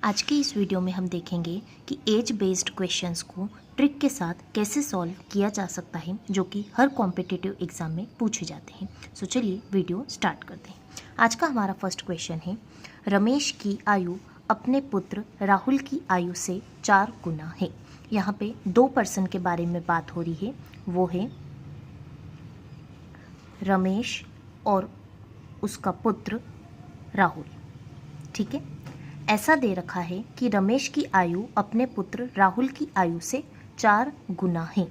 आज के इस वीडियो में हम देखेंगे कि एज बेस्ड क्वेश्चंस को ट्रिक के साथ कैसे सॉल्व किया जा सकता है, जो कि हर कॉम्पिटिटिव एग्जाम में पूछे जाते हैं। सो चलिए वीडियो स्टार्ट करते हैं। आज का हमारा फर्स्ट क्वेश्चन है, रमेश की आयु अपने पुत्र राहुल की आयु से 4 गुना है। यहाँ पे 2 पर्सन के बारे में बात हो रही है, वो है रमेश और उसका पुत्र राहुल। ठीक है, ऐसा दे रखा है कि रमेश की आयु अपने पुत्र राहुल की आयु से 4 गुना है।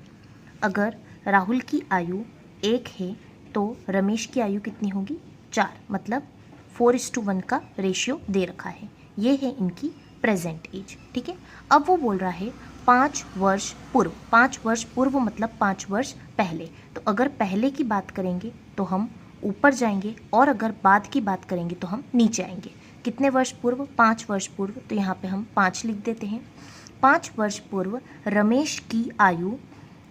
अगर राहुल की आयु 1 है तो रमेश की आयु कितनी होगी? 4, मतलब 4:1 का रेशियो दे रखा है। ये है इनकी प्रेजेंट एज। ठीक है, अब वो बोल रहा है 5 वर्ष पूर्व। 5 वर्ष पूर्व मतलब 5 वर्ष पहले। तो अगर पहले की बात करेंगे तो हम ऊपर जाएंगे, और अगर बाद की बात करेंगे तो हम नीचे आएंगे। कितने वर्ष पूर्व? 5 वर्ष पूर्व। तो यहाँ पे हम 5 लिख देते हैं। 5 वर्ष पूर्व रमेश की आयु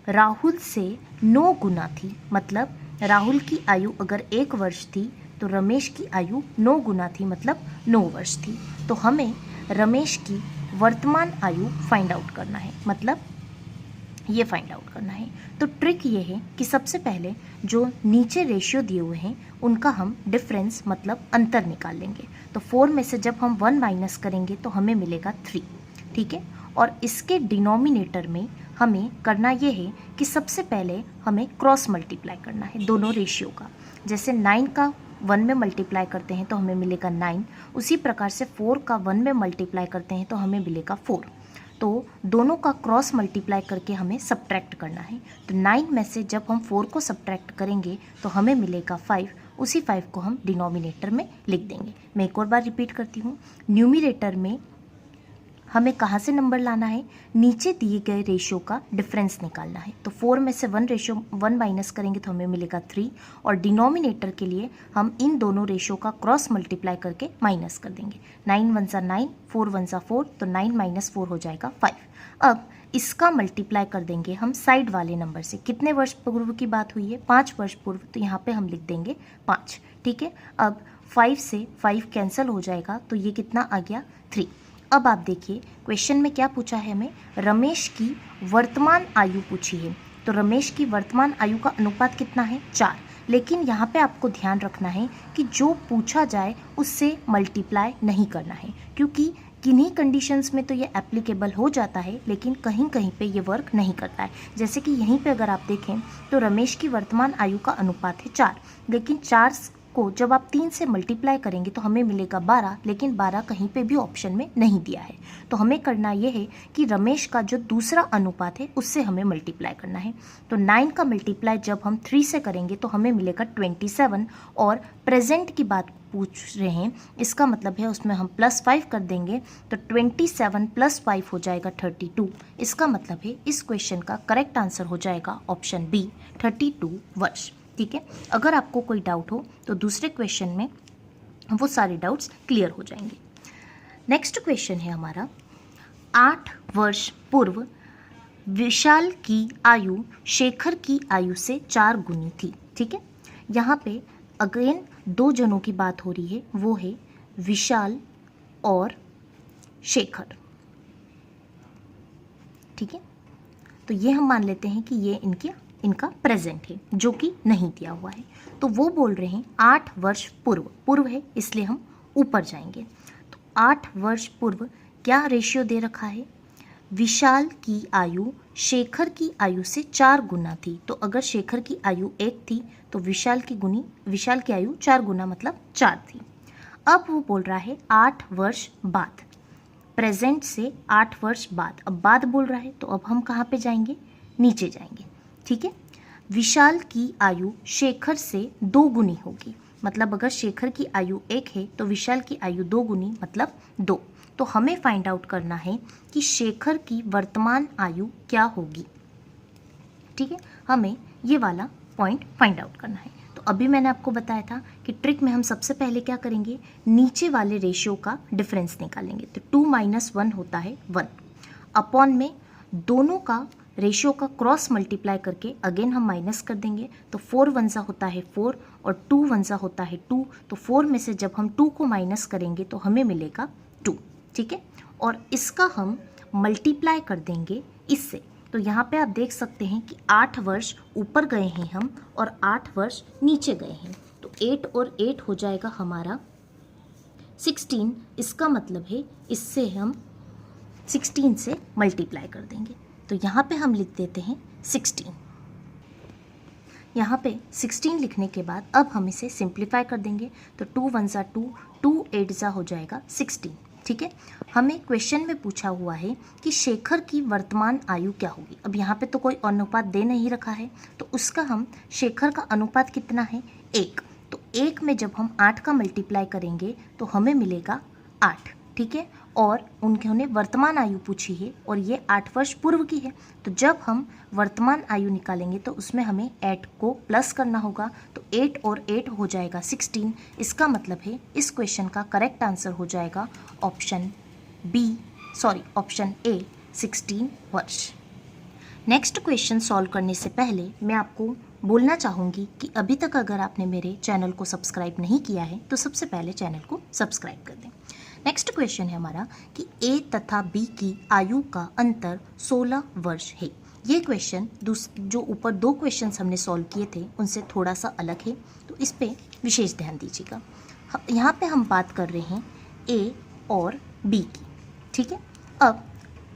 राहुल से 9 गुना थी। मतलब राहुल की आयु अगर 1 वर्ष थी तो रमेश की आयु 9 गुना थी, मतलब 9 वर्ष थी। तो हमें रमेश की वर्तमान आयु फाइंड आउट करना है, मतलब ये फाइंड आउट करना है। तो ट्रिक ये है कि सबसे पहले जो नीचे रेशियो दिए हुए हैं उनका हम डिफरेंस मतलब अंतर निकाल लेंगे। तो 4 में से जब हम 1 माइनस करेंगे तो हमें मिलेगा 3। ठीक है, और इसके डिनोमिनेटर में हमें करना ये है कि सबसे पहले हमें क्रॉस मल्टीप्लाई करना है दोनों रेशियो का। जैसे 9 का 1 में मल्टीप्लाई करते हैं तो हमें मिलेगा 9, उसी प्रकार से 4 का 1 में मल्टीप्लाई करते हैं तो हमें मिलेगा 4। तो दोनों का क्रॉस मल्टीप्लाई करके हमें सब्ट्रैक्ट करना है। तो 9 में से जब हम 4 को सब्ट्रैक्ट करेंगे तो हमें मिलेगा 5। उसी 5 को हम डिनोमिनेटर में लिख देंगे। मैं एक और बार रिपीट करती हूँ, न्यूमिनेटर में हमें कहाँ से नंबर लाना है? नीचे दिए गए रेशियो का डिफरेंस निकालना है। तो 4 में से 1 माइनस करेंगे तो हमें मिलेगा 3, और डिनोमिनेटर के लिए हम इन दोनों रेशियो का क्रॉस मल्टीप्लाई करके माइनस कर देंगे। 9 1 सा 9, 4 1 सा 4, तो 9 माइनस 4 हो जाएगा 5। अब इसका मल्टीप्लाई कर देंगे हम साइड वाले नंबर से। कितने वर्ष पूर्व की बात हुई है? 5 वर्ष पूर्व। तो यहाँ पे हम लिख देंगे 5। ठीक है, अब 5 से 5 कैंसिल हो जाएगा, तो ये कितना आ गया? 3। अब आप देखिए क्वेश्चन में क्या पूछा है हमें? रमेश की वर्तमान आयु पूछी है। तो रमेश की वर्तमान आयु का अनुपात कितना है? 4। लेकिन यहाँ पे आपको ध्यान रखना है कि जो पूछा जाए उससे मल्टीप्लाई नहीं करना है, क्योंकि किन्हीं कंडीशंस में तो ये एप्लीकेबल हो जाता है, लेकिन कहीं कहीं पे ये वर्क नहीं करता है। जैसे कि यहीं पे अगर आप देखें तो रमेश की वर्तमान आयु का अनुपात है 4, लेकिन 4 को जब आप 3 से मल्टीप्लाई करेंगे तो हमें मिलेगा 12, लेकिन 12 कहीं पे भी ऑप्शन में नहीं दिया है। तो हमें करना ये है कि रमेश का जो दूसरा अनुपात है उससे हमें मल्टीप्लाई करना है। तो 9 का मल्टीप्लाई जब हम 3 से करेंगे तो हमें मिलेगा 27, और प्रेजेंट की बात पूछ रहे हैं, इसका मतलब है उसमें हम +5 कर देंगे, तो 27 + 5 हो जाएगा 32। इसका मतलब है इस क्वेश्चन का करेक्ट आंसर हो जाएगा ऑप्शन बी, 32 वर्ष। ठीक है, अगर आपको कोई डाउट हो तो दूसरे क्वेश्चन में वो सारे डाउट्स क्लियर हो जाएंगे। नेक्स्ट क्वेश्चन है हमारा, 8 वर्ष पूर्व विशाल की आयु शेखर की आयु से 4 गुनी थी। ठीक है, यहाँ पे अगेन 2 जनों की बात हो रही है, वो है विशाल और शेखर। ठीक है, तो ये हम मान लेते हैं कि ये इनका प्रेजेंट है, जो कि नहीं दिया हुआ है। तो वो बोल रहे हैं 8 वर्ष पूर्व। पूर्व है इसलिए हम ऊपर जाएंगे। तो 8 वर्ष पूर्व क्या रेशियो दे रखा है? विशाल की आयु शेखर की आयु से 4 गुना थी। तो अगर शेखर की आयु 1 थी तो विशाल की आयु 4 गुना मतलब 4 थी। अब वो बोल रहा है 8 वर्ष बाद, प्रेजेंट से 8 वर्ष बाद। अब बाद बोल रहा है तो अब हम कहाँ पे जाएंगे? नीचे जाएंगे। ठीक है, विशाल की आयु शेखर से 2 गुनी होगी। मतलब अगर शेखर की आयु 1 है तो विशाल की आयु 2 गुनी मतलब 2। तो हमें फाइंड आउट करना है कि शेखर की वर्तमान आयु क्या होगी। ठीक है, हमें ये वाला पॉइंट फाइंड आउट करना है। तो अभी मैंने आपको बताया था कि ट्रिक में हम सबसे पहले क्या करेंगे? नीचे वाले रेशियो का डिफरेंस निकालेंगे। तो 2 - 1 होता है 1, अपॉन में दोनों का रेशियो का क्रॉस मल्टीप्लाई करके अगेन हम माइनस कर देंगे। तो 4 1 सा होता है 4, और 2 1 सा होता है 2। तो 4 में से जब हम 2 को माइनस करेंगे तो हमें मिलेगा 2। ठीक है, और इसका हम मल्टीप्लाई कर देंगे इससे। तो यहाँ पे आप देख सकते हैं कि 8 वर्ष ऊपर गए हैं हम और 8 वर्ष नीचे गए हैं, तो 8 और 8 हो जाएगा हमारा 16। इसका मतलब है इससे हम 16 से मल्टीप्लाई कर देंगे, तो यहाँ पे हम लिख देते हैं 16। यहाँ पे 16 लिखने के बाद अब हम इसे सिंप्लीफाई कर देंगे, तो 2 1 ज़ा 2, 2 8 ज़ा हो जाएगा 16। ठीक है, हमें क्वेश्चन में पूछा हुआ है कि शेखर की वर्तमान आयु क्या होगी। अब यहाँ पे तो कोई अनुपात दे नहीं रखा है, तो उसका हम शेखर का अनुपात कितना है 1, तो 1 में जब हम 8 का मल्टीप्लाई करेंगे तो हमें मिलेगा 8। ठीक है, और उन्होंने वर्तमान आयु पूछी है और ये 8 वर्ष पूर्व की है, तो जब हम वर्तमान आयु निकालेंगे तो उसमें हमें 8 को प्लस करना होगा, तो 8 और 8 हो जाएगा 16। इसका मतलब है इस क्वेश्चन का करेक्ट आंसर हो जाएगा ऑप्शन ए 16 वर्ष। नेक्स्ट क्वेश्चन सॉल्व करने से पहले मैं आपको बोलना चाहूँगी कि अभी तक अगर आपने मेरे चैनल को सब्सक्राइब नहीं किया है तो सबसे पहले चैनल को सब्सक्राइब कर दें। नेक्स्ट क्वेश्चन है हमारा कि ए तथा बी की आयु का अंतर 16 वर्ष है। ये क्वेश्चन जो ऊपर 2 क्वेश्चंस हमने सॉल्व किए थे उनसे थोड़ा सा अलग है, तो इस पे विशेष ध्यान दीजिएगा। यहाँ पे हम बात कर रहे हैं ए और बी की। ठीक है, अब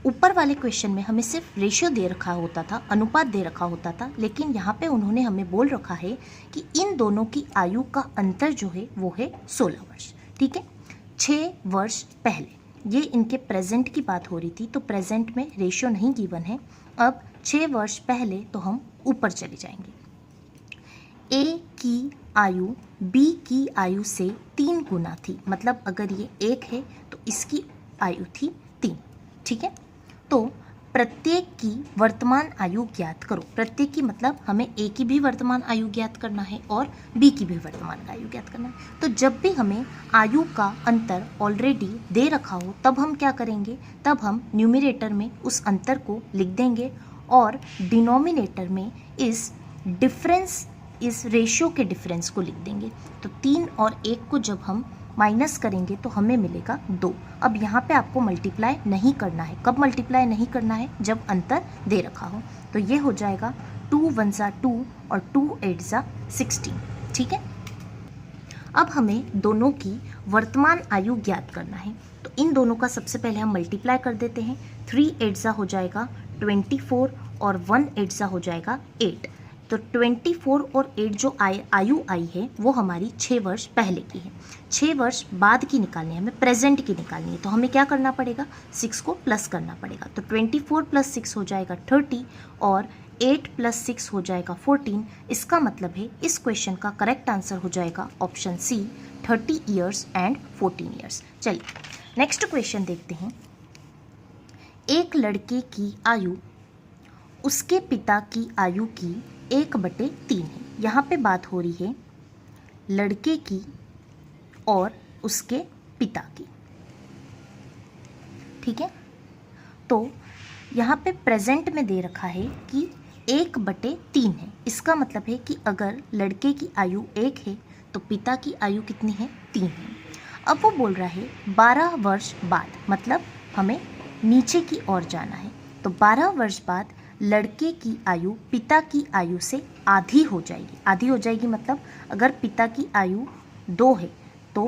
ऊपर वाले क्वेश्चन में हमें सिर्फ रेशियो दे रखा होता था, अनुपात दे रखा होता था, लेकिन यहाँ पे उन्होंने हमें बोल रखा है कि इन दोनों की आयु का अंतर जो है वो है 16 वर्ष। ठीक है, 6 वर्ष पहले, ये इनके प्रेजेंट की बात हो रही थी, तो प्रेजेंट में रेशियो नहीं गिवन है। अब 6 वर्ष पहले तो हम ऊपर चले जाएंगे। ए की आयु बी की आयु से 3 गुना थी, मतलब अगर ये 1 है तो इसकी आयु थी 3। ठीक है, तो प्रत्येक की वर्तमान आयु ज्ञात करो। प्रत्येक की मतलब हमें ए की भी वर्तमान आयु ज्ञात करना है और बी की भी वर्तमान आयु ज्ञात करना है। तो जब भी हमें आयु का अंतर ऑलरेडी दे रखा हो तब हम क्या करेंगे, तब हम न्यूमरेटर में उस अंतर को लिख देंगे और डिनोमिनेटर में इस रेशियो के डिफरेंस को लिख देंगे। तो 3 और 1 को जब हम माइनस करेंगे तो हमें मिलेगा 2। अब यहाँ पे आपको मल्टीप्लाई नहीं करना है। कब मल्टीप्लाई नहीं करना है, जब अंतर दे रखा हो। तो ये हो जाएगा 2 1 ज़ा 2 और 2 8 ज़ा 16। ठीक है, अब हमें दोनों की वर्तमान आयु ज्ञात करना है, तो इन दोनों का सबसे पहले हम मल्टीप्लाई कर देते हैं। 3 8 ज़ा हो जाएगा 24 और 1 8 ज़ा हो जाएगा 8। तो 24 और 8 जो आयु आई है वो हमारी 6 वर्ष पहले की है। 6 वर्ष बाद की निकालनी है, हमें प्रेजेंट की निकालनी है, तो हमें क्या करना पड़ेगा, 6 को प्लस करना पड़ेगा। तो 24 + 6 हो जाएगा 30 और 8 + 6 हो जाएगा 14। इसका मतलब है इस क्वेश्चन का करेक्ट आंसर हो जाएगा option C 30 years and 14 years. चलिए नेक्स्ट क्वेश्चन देखते हैं। एक लड़के की आयु उसके पिता की आयु की 1/3 है। यहाँ पे बात हो रही है लड़के की और उसके पिता की। ठीक है, तो यहाँ पे प्रेजेंट में दे रखा है कि 1/3 है। इसका मतलब है कि अगर लड़के की आयु 1 है तो पिता की आयु कितनी है, 3 है। अब वो बोल रहा है 12 वर्ष बाद, मतलब हमें नीचे की ओर जाना है, तो 12 वर्ष बाद लड़के की आयु पिता की आयु से आधी हो जाएगी। आधी हो जाएगी मतलब अगर पिता की आयु 2 है तो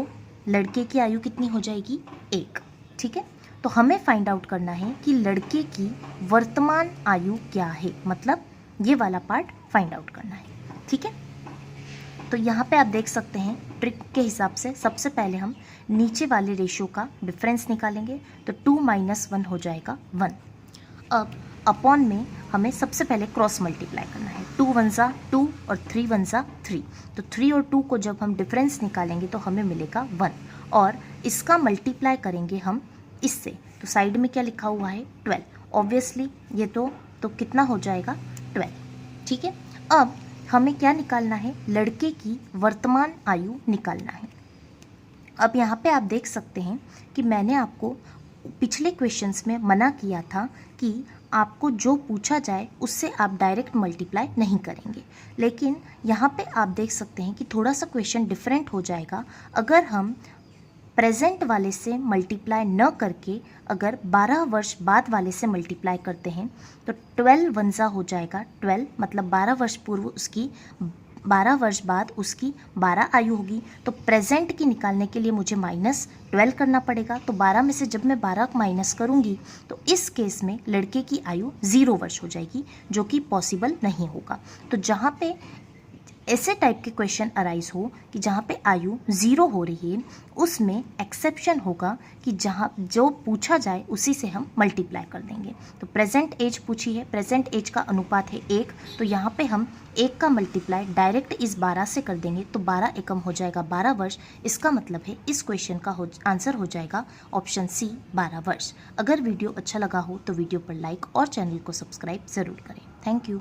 लड़के की आयु कितनी हो जाएगी, 1। ठीक है, तो हमें फाइंड आउट करना है कि लड़के की वर्तमान आयु क्या है, मतलब ये वाला पार्ट फाइंड आउट करना है। ठीक है, तो यहाँ पे आप देख सकते हैं ट्रिक के हिसाब से सबसे पहले हम नीचे वाले रेशियो का डिफरेंस निकालेंगे, तो 2 - 1 हो जाएगा 1। अब अपॉन में हमें सबसे पहले क्रॉस मल्टीप्लाई करना है। 2 1 ज़ा 2 और 3 1 ज़ा 3, तो 3 और 2 को जब हम डिफरेंस निकालेंगे तो हमें मिलेगा 1 और इसका मल्टीप्लाई करेंगे हम इससे, तो साइड में क्या लिखा हुआ है 12। ऑब्वियसली ये तो कितना हो जाएगा 12। ठीक है, अब हमें क्या निकालना है, लड़के की वर्तमान आयु निकालना है। अब यहाँ पे आप देख सकते हैं कि मैंने आपको पिछले क्वेश्चंस में मना किया था कि आपको जो पूछा जाए उससे आप डायरेक्ट मल्टीप्लाई नहीं करेंगे, लेकिन यहाँ पे आप देख सकते हैं कि थोड़ा सा क्वेश्चन डिफरेंट हो जाएगा। अगर हम प्रेजेंट वाले से मल्टीप्लाई न करके अगर 12 वर्ष बाद वाले से मल्टीप्लाई करते हैं तो 12 वंजा हो जाएगा 12, मतलब 12 वर्ष पूर्व उसकी 12 वर्ष बाद उसकी 12 आयु होगी। तो प्रेजेंट की निकालने के लिए मुझे -12 करना पड़ेगा। तो 12 में से जब मैं 12 माइनस करूँगी तो इस केस में लड़के की आयु 0 वर्ष हो जाएगी, जो कि पॉसिबल नहीं होगा। तो जहाँ पे ऐसे टाइप के क्वेश्चन अराइज हो कि जहाँ पे आयु 0 हो रही है, उसमें एक्सेप्शन होगा कि जहाँ जो पूछा जाए उसी से हम मल्टीप्लाई कर देंगे। तो प्रेजेंट एज पूछी है, प्रेजेंट एज का अनुपात है 1, तो यहाँ पे हम 1 का मल्टीप्लाई डायरेक्ट इस 12 से कर देंगे तो 12 एकम हो जाएगा 12 वर्ष। इसका मतलब है इस क्वेश्चन का आंसर हो जाएगा ऑप्शन सी 12 वर्ष। अगर वीडियो अच्छा लगा हो तो वीडियो पर लाइक और चैनल को सब्सक्राइब ज़रूर करें। Thank you.